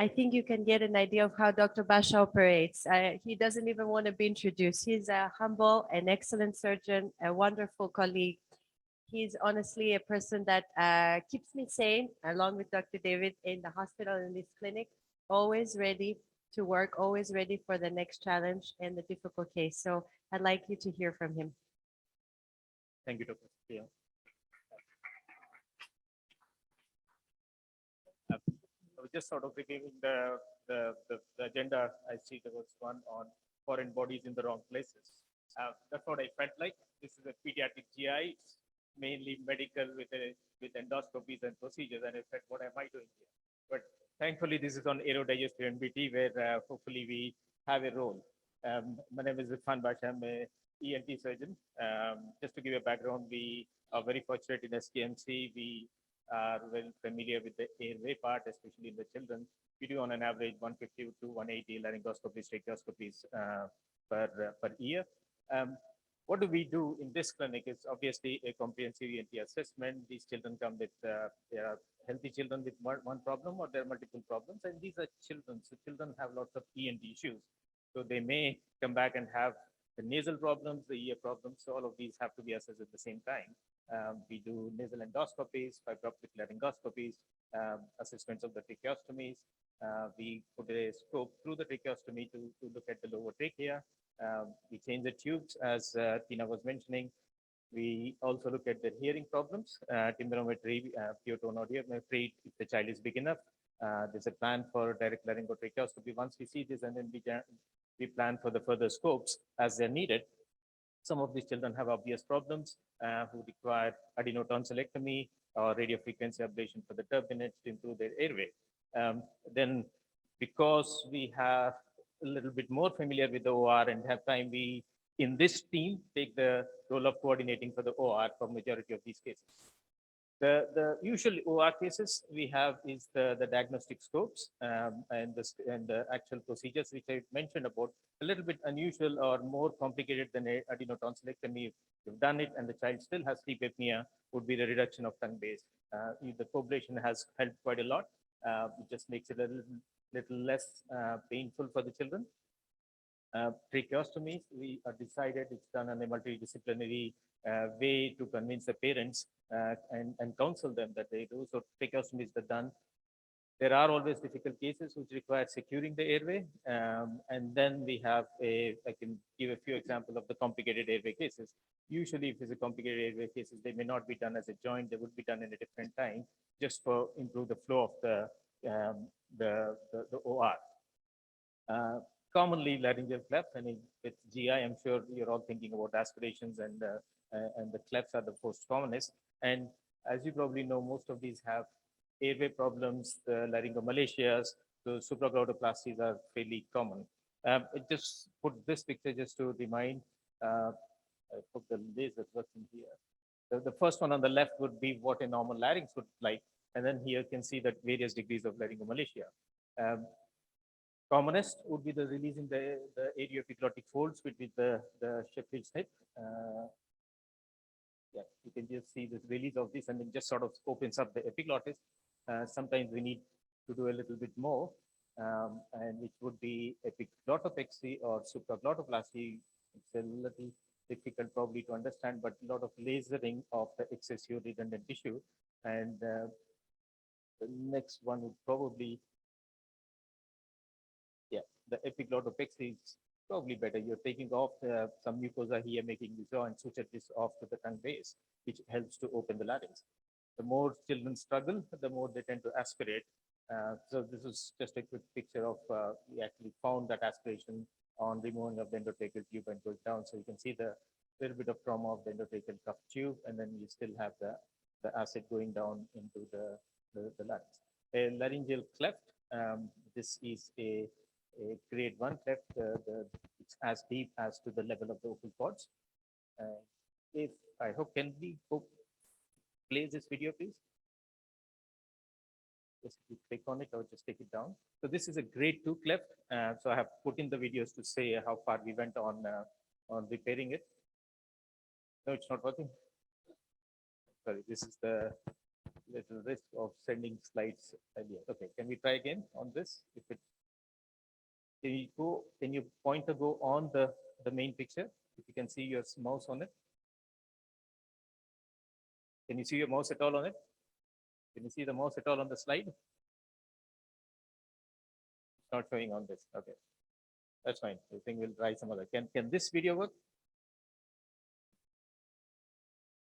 I think you can get an idea of how Dr. Basha operates. He doesn't even want to be introduced. He's a humble and excellent surgeon, a wonderful colleague. He's honestly a person that keeps me sane, along with Dr. David, in the hospital, in this clinic, always ready to work, always ready for the next challenge and the difficult case. So I'd like you to hear from him. Thank you, Dr. Sophia. I was just sort of reviewing the agenda. I see there was one on foreign bodies in the wrong places. That's what I felt like. This is a pediatric GI, mainly medical with endoscopies and procedures. And I said, what am I doing here? But thankfully, this is on Aero-Digestive MDT, where hopefully we have a role. My name is Irfan Basha. I'm a ENT surgeon. Just to give you a background, we are very fortunate in SKMC. We are well familiar with the airway part, especially in the children. We do on an average 150 to 180 laryngoscopies, tracheoscopies per year. What do we do in this clinic is obviously a comprehensive ENT assessment. These children come with, there are healthy children with one problem or there are multiple problems, and these are children. So children have lots of ENT issues. So they may come back and have the nasal problems, the ear problems. So all of these have to be assessed at the same time. We do nasal endoscopies, fiber optic laryngoscopies, assessments of the tracheostomies. We put a scope through the tracheostomy to look at the lower trachea. We change the tubes, as Tina was mentioning. We also look at the hearing problems, tympanometry, pure tone audiometry, if the child is big enough. There's a plan for direct laryngotracheoscopy. Once we see this, and then we plan for the further scopes as they're needed. Some of these children have obvious problems who require adenotonsillectomy or radiofrequency ablation for the turbinates to improve their airway. Then, because we have a little bit more familiar with the OR and have time, we, in this team, take the role of coordinating for the OR for majority of these cases. The usual OR cases we have is the diagnostic scopes and the actual procedures, which I mentioned about, a little bit unusual or more complicated than adenotonsillectomy. If you've done it and the child still has sleep apnea, would be the reduction of tongue base. The coblation has helped quite a lot. It just makes it a little less painful for the children. Tracheostomies, we decided it's done on a multidisciplinary way to convince the parents and counsel them that they do. So tracheostomies are done. There are always difficult cases which require securing the airway. And then we have I can give a few examples of the complicated airway cases. Usually if it's a complicated airway cases, they may not be done as a joint, they would be done in a different time, just for improve the flow of the OR. Commonly laryngeal cleft, and with GI, I'm sure you're all thinking about aspirations, and the clefts are the most commonest. And as you probably know, most of these have airway problems, the Laryngomalacias, the subglotoplasties are fairly common. I just put this picture just to remind, I put the laser working here. The first one on the left would be what a normal larynx would like, and then here you can see that various degrees of Laryngomalacia. Commonest would be the releasing the arterioepiglottic folds between the Sheffield's hip. Yeah, you can just see the release of this, and it just sort of opens up the epiglottis. Sometimes we need to do a little bit more, and which would be Epiglottopexy or subglotoplasty. It's a little difficult probably to understand, but a lot of lasering of the excessive redundant tissue. And the next one would probably, yeah, the Epiglottopexy is probably better. You're taking off some mucosa here, making the jaw and suture this off to the tongue base, which helps to open the larynx. The more children struggle, the more they tend to aspirate. So this is just a quick picture of, we actually found that aspiration on removing of the endotracheal tube and goes down. So you can see the little bit of trauma of the endotracheal cuff tube, and then you still have the acid going down into the larynx. A laryngeal cleft, this is a grade 1 cleft. It's as deep as to the level of the vocal cords. If I hope, can we play this video, please? Just click on it or just take it down. So this is a grade 2 cleft. So I have put in the videos to say how far we went on repairing it. No, it's not working. Sorry, this is the little risk of sending slides earlier. Okay, can we try again on this? If it, can you pointer go on the main picture? If you can see your mouse on it. Can you see your mouse at all on it? Can you see the mouse at all on the slide? It's not showing on this. Okay, that's fine. I think we'll try some other. Can this video work?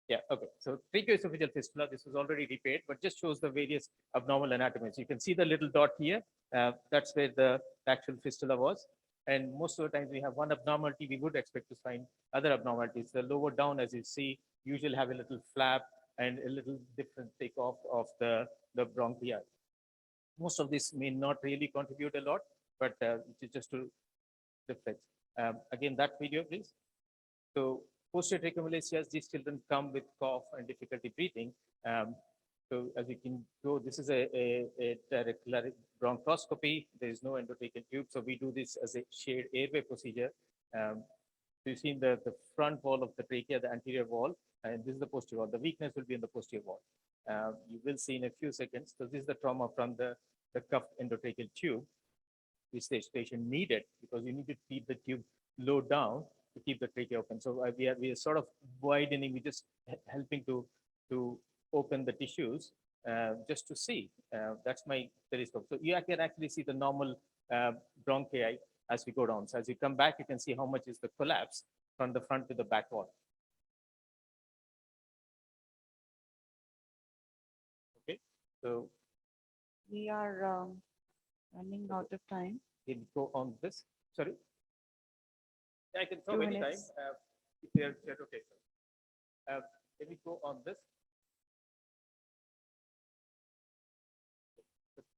Yeah, okay. So tracheoesophageal fistula, this was already repaired, but just shows the various abnormal anatomies. You can see the little dot here. That's where the actual fistula was. And most of the times we have one abnormality, we would expect to find other abnormalities. The lower down, as you see, usually have a little flap and a little different takeoff of the bronchi. Most of this may not really contribute a lot, but it's just to reflect. Again, that video, please. So posterior tracheomalacia, these children come with cough and difficulty breathing. So as you can go, this is a direct bronchoscopy. There is no endotracheal tube. So we do this as a shared airway procedure. So you see the front wall of the trachea, the anterior wall, and this is the posterior wall. The weakness will be in the posterior wall. You will see in a few seconds. So this is the trauma from the cuffed endotracheal tube, which the patient needed because you need to keep the tube low down to keep the trachea open. So we are sort of widening, we're just helping to open the tissues just to see. That's my periscope. So you can actually see the normal bronchi as we go down. So as you come back, you can see how much is the collapse from the front to the back wall. Okay, so we are running out of time. Can you go on this? Sorry? Yeah, I can 2 stop anytime. minutes. If they're okay. Can we go on this?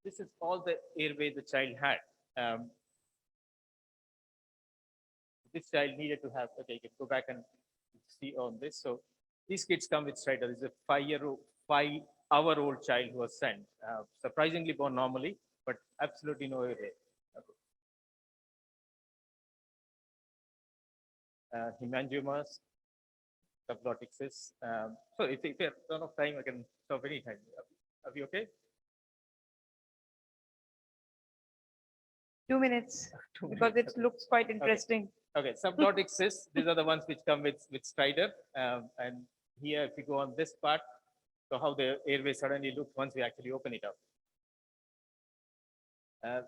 This is all the airway the child had. This child needed to have, okay, you can go back and see on this. So these kids come with stridor. This is a 5-hour-old child who was sent, surprisingly born normally, but absolutely no airway. Hemangiomas, subglottic cysts. So if you have a ton of time, I can stop anytime. Are we okay? 2 minutes, 2 because minutes. it looks quite interesting. Okay, subglottic cysts, these are the ones which come with stridor. And here, if you go on this part, so how the airway suddenly looks once we actually open it up.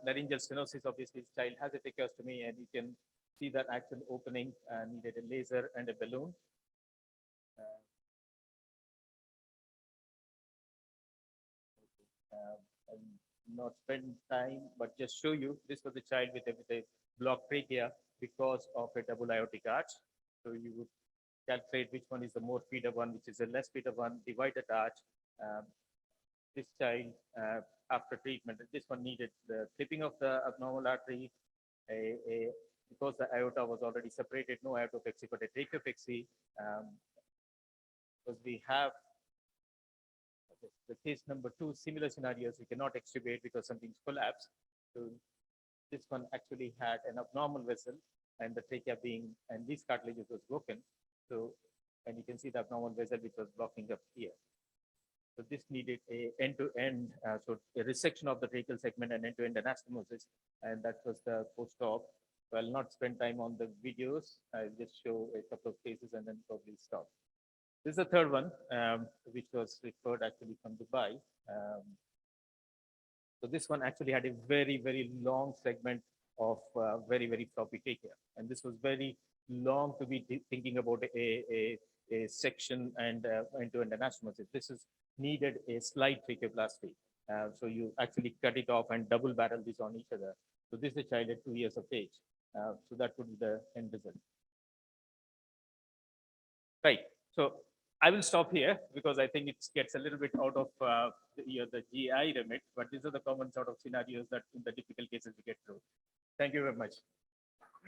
Laryngeal stenosis, obviously, this child has a tracheostomy, and you can see that actual opening needed a laser and a balloon. And not spend time, but just show you, this was a child with a blocked trachea because of a double aortic arch. So you would calculate which one is the more feeder one, which is a less feeder one, divide the arch. This child, after treatment, this one needed the clipping of the abnormal artery, because the aorta was already separated, no aortopexy, but a tracheopexy. Because we have the case number 2, similar scenarios, we cannot extubate because something's collapsed. So this one actually had an abnormal vessel and the trachea and these cartilages was broken. So, and you can see the abnormal vessel which was blocking up here. So this needed a end-to-end, so a resection of the tracheal segment and end-to-end anastomosis, and that was the post-op. So I'll not spend time on the videos. I'll just show a couple of cases and then probably stop. This is the third one, which was referred actually from Dubai. So this one actually had a very, very long segment of very, very floppy trachea. And this was very long to be thinking about a section and end-to-end anastomosis. This is needed a slight tracheoplasty. So you actually cut it off and double barrel this on each other. So this is a child at 2 years of age. So that would be the end result. Right. So I will stop here because I think it gets a little bit out of the GI remit, but these are the common sort of scenarios that in the difficult cases we get through. Thank you very much.